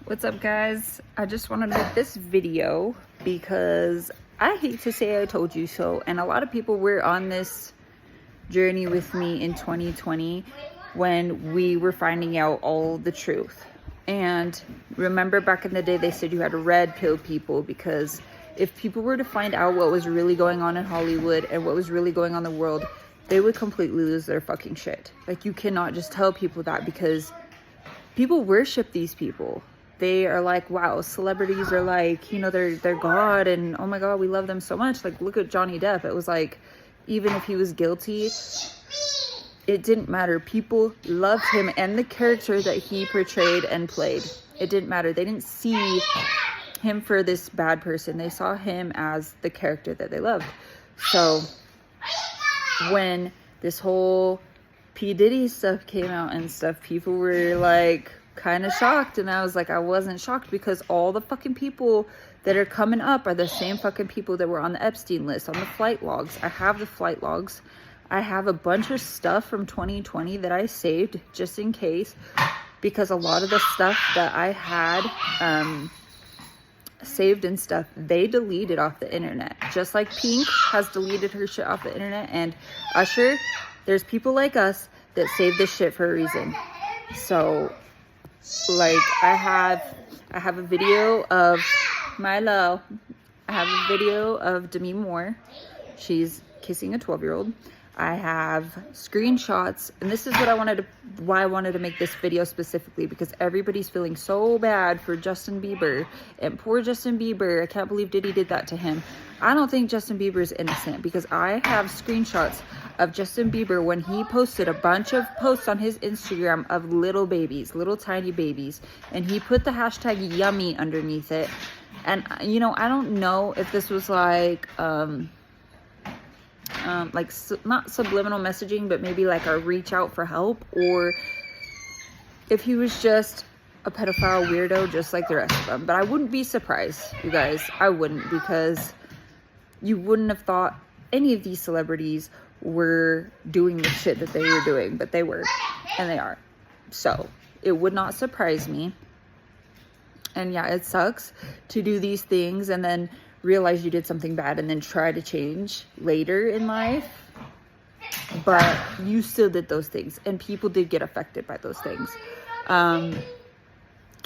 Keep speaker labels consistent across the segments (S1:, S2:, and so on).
S1: What's up, guys? I just wanted to make this video because I hate to say I told you so, and a lot of people were on this journey with me in 2020 when we were finding out all the truth. And remember back in the day they said you had to red pill people, because if people were to find out what was really going on in Hollywood and what was really going on in the world, they would completely lose their fucking shit. Like, you cannot just tell people that, because people worship these people. They are like, wow, celebrities are like, you know, they're God, and oh my God, we love them so much. Like, look at Johnny Depp. It was like, even if he was guilty, it didn't matter. People loved him and the character that he portrayed and played. It didn't matter. They didn't see him for this bad person. They saw him as the character that they loved. So when this whole P Diddy stuff came out and stuff, people were like kind of shocked, and I was like, I wasn't shocked, because all the fucking people that are coming up are the same fucking people that were on the Epstein list, on the flight logs. I have the flight logs. I have a bunch of stuff from 2020 that I saved just in case, because a lot of the stuff that I had saved and stuff, they deleted off the internet, just like Pink has deleted her shit off the internet, and Usher. There's people like us that save this shit for a reason. So like, I have a video of Milo. I have a video of Demi Moore. She's kissing a 12-year-old. I have screenshots, and this is what why I wanted to make this video specifically, because everybody's feeling so bad for Justin Bieber, and poor Justin Bieber. I can't believe Diddy did that to him. I don't think Justin Bieber is innocent, because I have screenshots of Justin Bieber when he posted a bunch of posts on his Instagram of little babies, little tiny babies, and he put the hashtag yummy underneath it. And you know, I don't know if this was like not subliminal messaging, but maybe like a reach out for help, or if he was just a pedophile weirdo just like the rest of them. But I wouldn't be surprised, you guys. I wouldn't, because you wouldn't have thought any of these celebrities were doing the shit that they were doing, but they were, and they are. So it would not surprise me. And yeah, it sucks to do these things and then realize you did something bad and then try to change later in life. But you still did those things, and people did get affected by those things.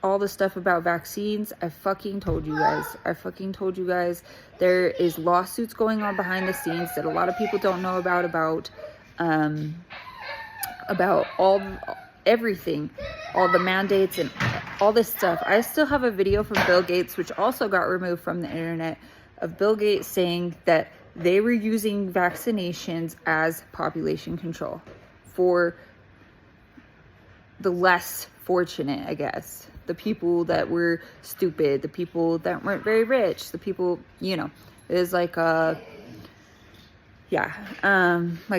S1: All the stuff about vaccines, I fucking told you guys. There is lawsuits going on behind the scenes that a lot of people don't know about everything, all the mandates and all this stuff. I still have a video from Bill Gates, which also got removed from the internet, of Bill Gates saying that they were using vaccinations as population control for the less fortunate, I guess. The people that were stupid, the people that weren't very rich, the people, you know, it is like like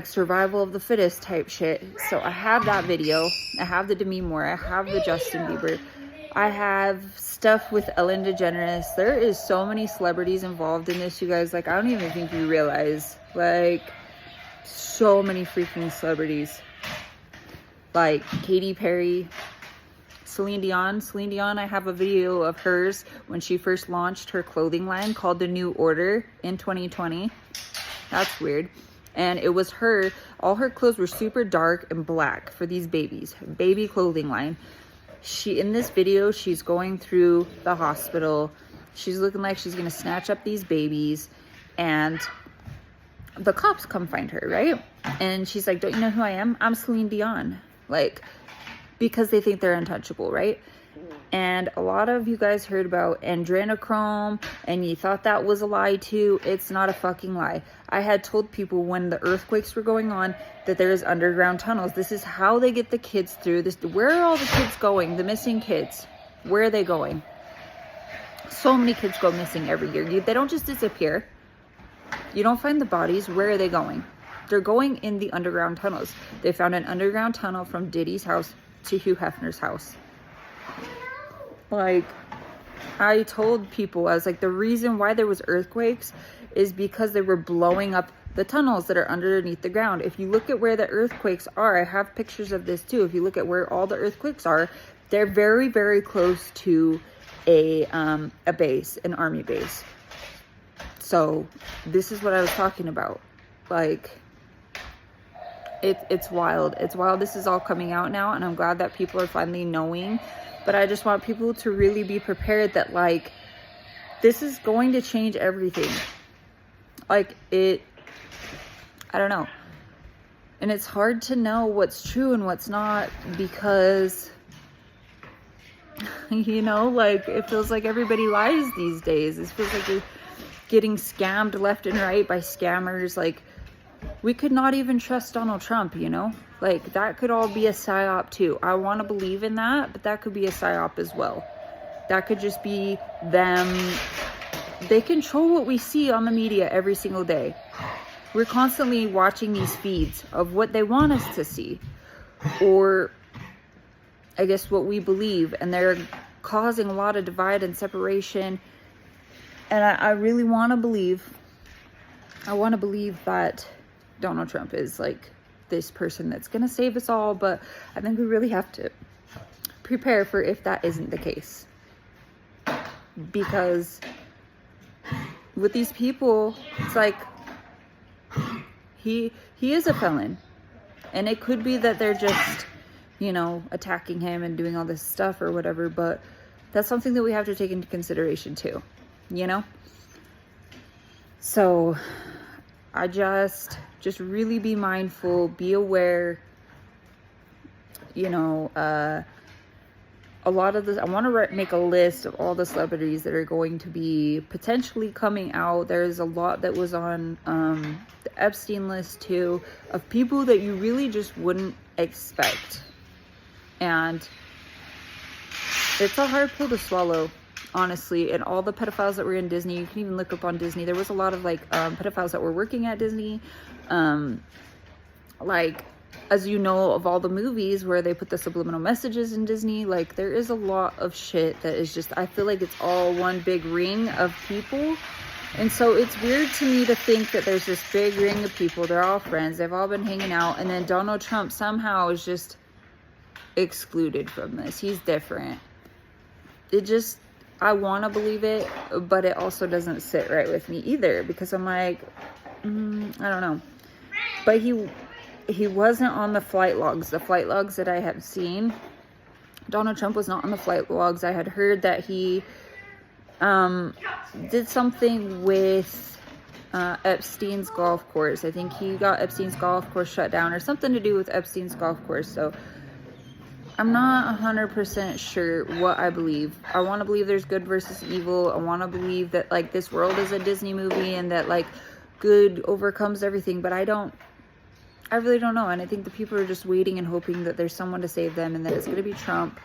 S1: survival of the fittest type shit. So I have that video. I have the Demi Moore. I have the Justin Bieber. I have stuff with Ellen DeGeneres. There is so many celebrities involved in this, you guys. Like, I don't even think you realize. Like, so many freaking celebrities. Like Katy Perry, Celine Dion. I have a video of hers when she first launched her clothing line called The New Order in 2020. That's weird. And it was her, all her clothes were super dark and black for these babies. Baby clothing line. In this video, she's going through the hospital. She's looking like she's going to snatch up these babies. And the cops come find her, right? And she's like, don't you know who I am? I'm Celine Dion. Like, because they think they're untouchable, right? And a lot of you guys heard about adrenochrome, and you thought that was a lie too. It's not a fucking lie. I had told people when the earthquakes were going on that there's underground tunnels. This is how they get the kids through this. Where are all the kids going? The missing kids. Where are they going? So many kids go missing every year. They don't just disappear. You don't find the bodies. Where are they going? They're going in the underground tunnels. They found an underground tunnel from Diddy's house to Hugh Hefner's house. Like, I told people, I was like, the reason why there was earthquakes is because they were blowing up the tunnels that are underneath the ground. If you look at where the earthquakes are, I have pictures of this too. If you look at where all the earthquakes are, They're very, very close to a base, an army base. So this is what I was talking about. Like, it's wild. It's wild. This is all coming out now, and I'm glad that people are finally knowing. But I just want people to really be prepared that, like, this is going to change everything. Like, I don't know. And it's hard to know what's true and what's not, because, you know, like, it feels like everybody lies these days. It feels like you're getting scammed left and right by scammers. Like, we could not even trust Donald Trump, you know? Like, that could all be a psyop too. I want to believe in that, but that could be a psyop as well. That could just be them. They control what we see on the media every single day. We're constantly watching these feeds of what they want us to see, or I guess what we believe, and they're causing a lot of divide and separation. And I really want to believe, that Donald Trump is like this person that's going to save us all, but I think we really have to prepare for if that isn't the case. Because with these people, it's like, he is a felon, and it could be that they're just, you know, attacking him and doing all this stuff or whatever, but that's something that we have to take into consideration too, you know? So I just really be mindful, be aware, you know. A lot of this, I want to make a list of all the celebrities that are going to be potentially coming out. There's a lot that was on the Epstein list too, of people that you really just wouldn't expect. And it's a hard pill to swallow, honestly. And all the pedophiles that were in Disney, you can even look up on Disney, there was a lot of like pedophiles that were working at Disney. Like, as you know, of all the movies where they put the subliminal messages in Disney, like, there is a lot of shit that is just, I feel like it's all one big ring of people. And so it's weird to me to think that there's this big ring of people, they're all friends, they've all been hanging out, and then Donald Trump somehow is just excluded from this. He's different. It just, I want to believe it, but it also doesn't sit right with me either, because I'm like, I don't know. But he wasn't on the flight logs. The flight logs that I have seen, Donald Trump was not on the flight logs. I had heard that he did something with Epstein's golf course. I think he got Epstein's golf course shut down, or something to do with Epstein's golf course. So I'm not 100% sure what I believe. I want to believe there's good versus evil. I want to believe that, like, this world is a Disney movie and that, like, good overcomes everything, but I really don't know. And I think the people are just waiting and hoping that there's someone to save them, and that it's going to be Trump.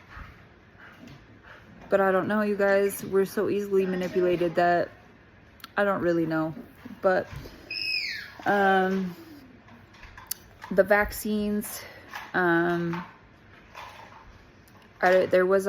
S1: But I don't know, you guys. We're so easily manipulated that I don't really know. But the vaccines, there was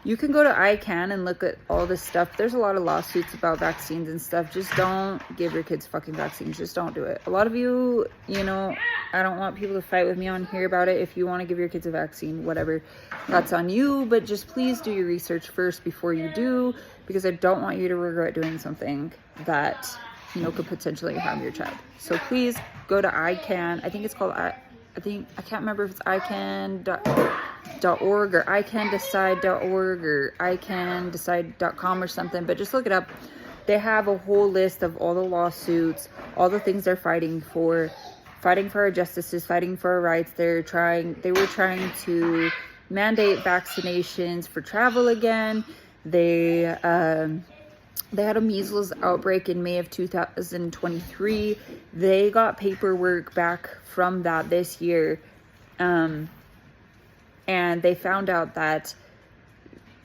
S1: you can go to ICANN and look at all this stuff. There's a lot of lawsuits about vaccines and stuff. Just don't give your kids fucking vaccines. Just don't do it. A lot of you, you know, I don't want people to fight with me on here about it. If you want to give your kids a vaccine, whatever, that's on you. But just please do your research first before you do, because I don't want you to regret doing something that, you know, could potentially harm your child. So please go to ICANN. I think it's called, I can't remember if it's ICANN.org or ICANNDecide.org or ICANNDecide.com or something, but just look it up. They have a whole list of all the lawsuits, all the things they're fighting for our justices, fighting for our rights. They were trying to mandate vaccinations for travel again. They had a measles outbreak in May of 2023. They got paperwork back from that this year. And they found out that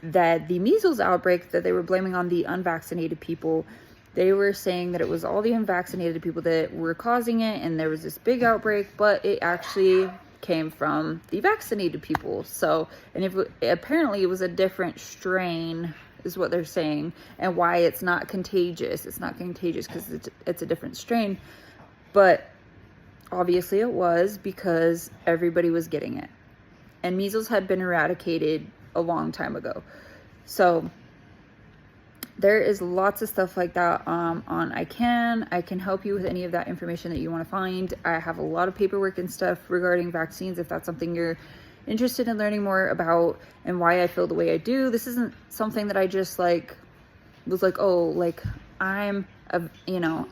S1: the measles outbreak that they were blaming on the unvaccinated people, they were saying that it was all the unvaccinated people that were causing it, and there was this big outbreak, but it actually came from the vaccinated people. So, and apparently it was a different strain, is what they're saying, and why it's not contagious. It's not contagious because it's a different strain, but obviously it was, because everybody was getting it. and measles had been eradicated a long time ago. So there is lots of stuff like that on I can help you with any of that information that you want to find. I have a lot of paperwork and stuff regarding vaccines if that's something you're interested in learning more about, and why I feel the way I do. This isn't something that I just like was like, oh, like I'm an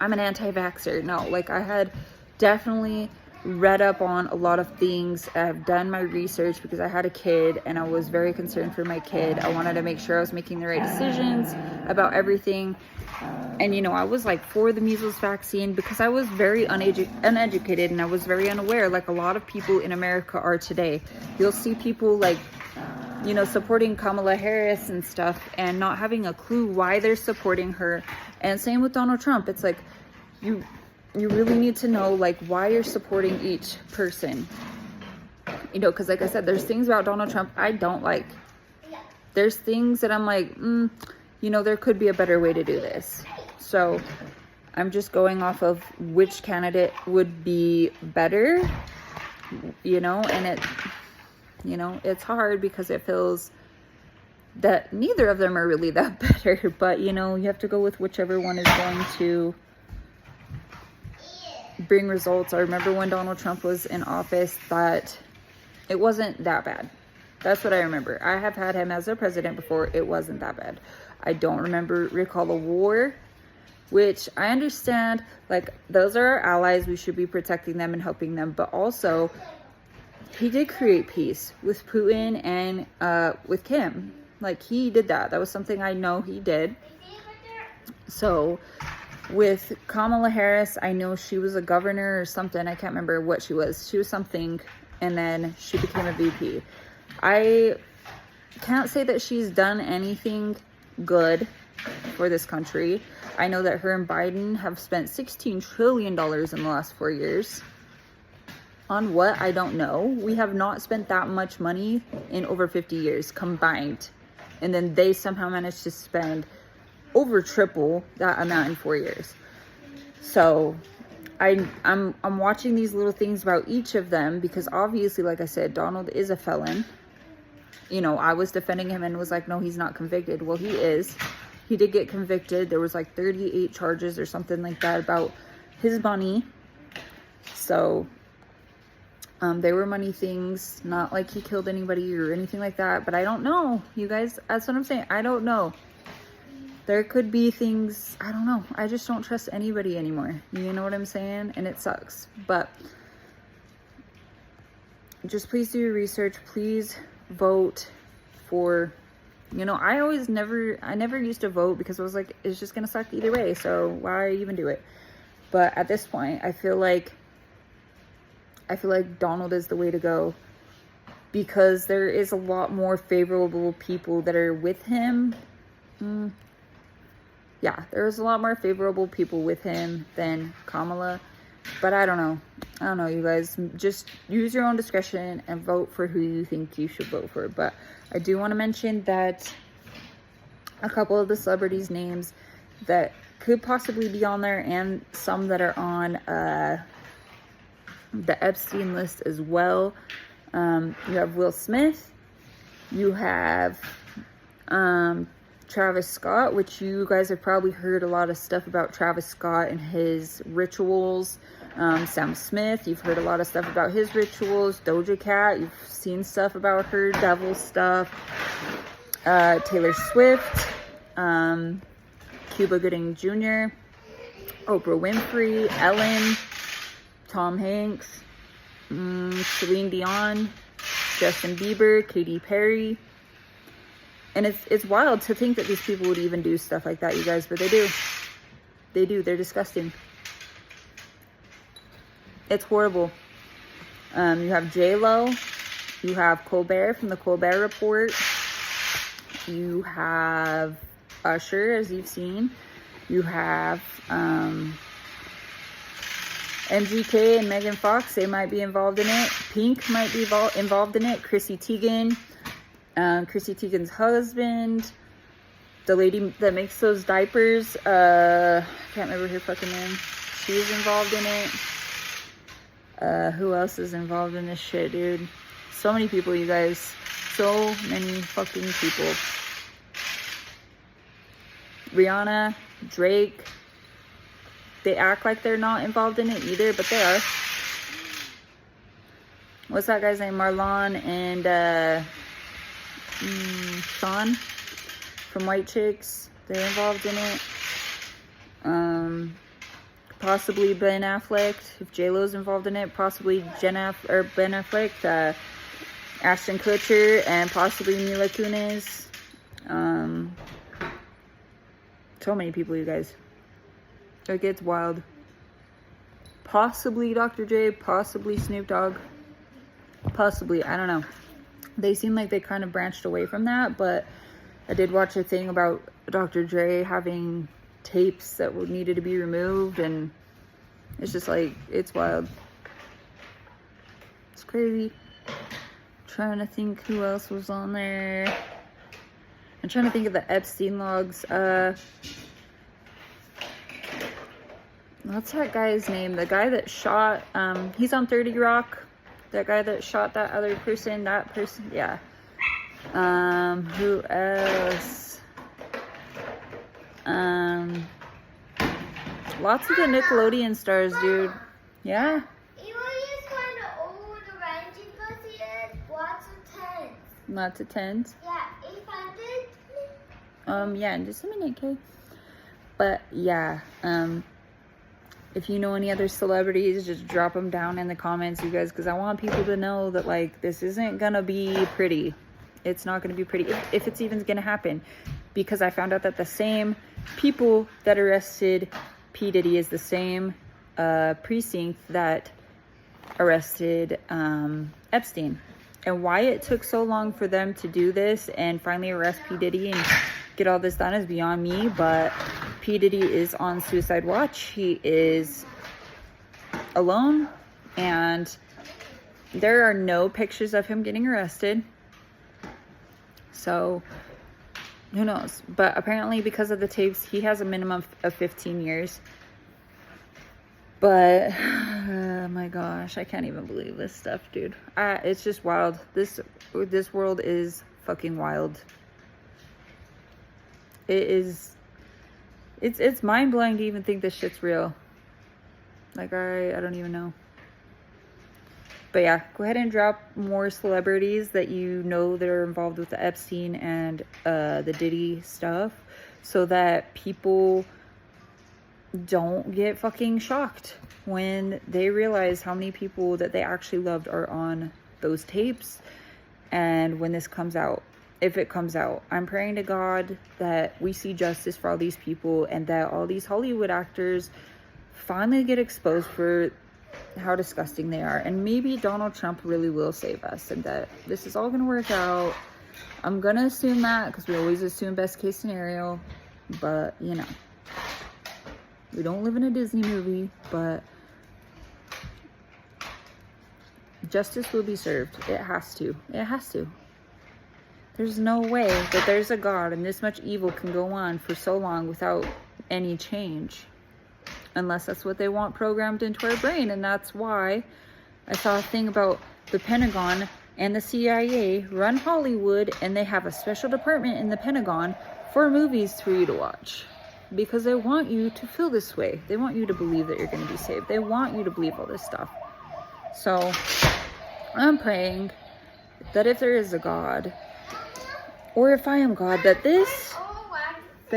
S1: anti-vaxxer. No, like I had definitely read up on a lot of things. I've done my research because I had a kid and I was very concerned for my kid. I wanted to make sure I was making the right decisions about everything. And I was like for the measles vaccine because I was very uneducated and I was very unaware, like a lot of people in America are today. You'll see people like supporting Kamala Harris and stuff and not having a clue why they're supporting her. And same with Donald Trump. It's like you really need to know like why you're supporting each person, because like I said, there's things about Donald Trump I don't like. There's things that I'm like, there could be a better way to do this. So I'm just going off of which candidate would be better, and it's hard because it feels that neither of them are really that better, but you have to go with whichever one is going to bring results. I remember when Donald Trump was in office that it wasn't that bad. That's what I remember. I have had him as a president before. It wasn't that bad. I don't recall a war, which I understand, like those are our allies. We should be protecting them and helping them. But also he did create peace with Putin and with Kim. Like he did that. That was something I know he did. So with Kamala Harris, I know she was a governor or something. I can't remember what she was. She was something, and then she became a VP. I can't say that she's done anything good for this country. I know that her and Biden have spent $16 trillion in the last 4 years. On what? I don't know. We have not spent that much money in over 50 years combined. And then they somehow managed to spend over triple that amount in 4 years. So I'm watching these little things about each of them because obviously, like I said, Donald is a felon. I was defending him and was like, no, he's not convicted. Well, he is. He did get convicted. There was like 38 charges or something like that about his money. So they were money things, not like he killed anybody or anything like that. But I don't know, you guys. That's what I'm saying. I don't know. There could be things, I don't know. I just don't trust anybody anymore. You know what I'm saying? And it sucks. But just please do your research. Please vote for, I never used to vote because I was like, it's just going to suck either way. So why even do it? But at this point, I feel like Donald is the way to go because there is a lot more favorable people that are with him. Yeah, there's a lot more favorable people with him than Kamala. But I don't know, you guys. Just use your own discretion and vote for who you think you should vote for. But I do want to mention that a couple of the celebrities' names that could possibly be on there and some that are on the Epstein list as well. You have Will Smith. You have Travis Scott, which you guys have probably heard a lot of stuff about Travis Scott and his rituals. Sam Smith, you've heard a lot of stuff about his rituals. Doja Cat, you've seen stuff about her devil stuff. Taylor Swift, Cuba Gooding Jr., Oprah Winfrey, Ellen, Tom Hanks, Celine Dion, Justin Bieber, Katy Perry. And it's wild to think that these people would even do stuff like that, you guys, but they do. They do. They're disgusting. It's horrible. You have J-Lo. You have Colbert from the Colbert Report. You have Usher, as you've seen. You have MGK and Megan Fox. They might be involved in it. Pink might be involved in it. Chrissy Teigen. Chrissy Teigen's husband, the lady that makes those diapers, I can't remember her fucking name. She's involved in it. Who else is involved in this shit, dude? So many people, you guys. So many fucking people. Rihanna, Drake. They act like they're not involved in it either, but they are. What's that guy's name? Marlon and Sean from White Chicks. They're involved in it. Possibly Ben Affleck, if J-Lo's involved in it. Possibly Ben Affleck, Ashton Kutcher, and possibly Mila Kunis. So many people, you guys. It gets wild. Possibly Dr. J, possibly Snoop Dogg. Possibly, I don't know. They seem like they kind of branched away from that, but I did watch a thing about Dr. Dre having tapes that needed to be removed, and it's just like, it's wild. It's crazy. Trying to think who else was on there. I'm trying to think of the Epstein logs. What's that guy's name? The guy that shot, he's on 30 Rock. That guy that shot that other person, yeah. Who else? Lots of the Nickelodeon stars, dude. Yeah. Lots of tens.
S2: Yeah, 800.
S1: Yeah, in just a minute, okay. But yeah, if you know any other celebrities, just drop them down in the comments, you guys, because I want people to know that, like, this isn't gonna be pretty. It's not gonna be pretty, if it's even gonna happen, because I found out that the same people that arrested P Diddy is the same precinct that arrested Epstein. And why it took so long for them to do this and finally arrest P Diddy and get all this done is beyond me, but P Diddy is on suicide watch. He is alone, and there are no pictures of him getting arrested. So who knows? But apparently because of the tapes, he has a minimum of 15 years. But oh my gosh, I can't even believe this stuff, dude. It's just wild. This world is fucking wild. It's mind-blowing to even think this shit's real. Like, I don't even know. But yeah, go ahead and drop more celebrities that you know that are involved with the Epstein and the Diddy stuff, so that people don't get fucking shocked when they realize how many people that they actually loved are on those tapes. And when this comes out, if it comes out, I'm praying to God that we see justice for all these people, and that all these Hollywood actors finally get exposed for how disgusting they are. And maybe Donald Trump really will save us, and that this is all gonna work out. I'm gonna assume that, because we always assume best case scenario, but you know, we don't live in a Disney movie. But justice will be served. It has to. It has to. There's no way that there's a God and this much evil can go on for so long without any change. Unless that's what they want programmed into our brain. And that's why I saw a thing about the Pentagon and the CIA run Hollywood, and they have a special department in the Pentagon for movies for you to watch. Because they want you to feel this way. They want you to believe that you're going to be saved. They want you to believe all this stuff. So I'm praying that if there is a God, or if I am God, that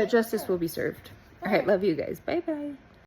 S1: justice will be served. All right, love you guys. Bye bye.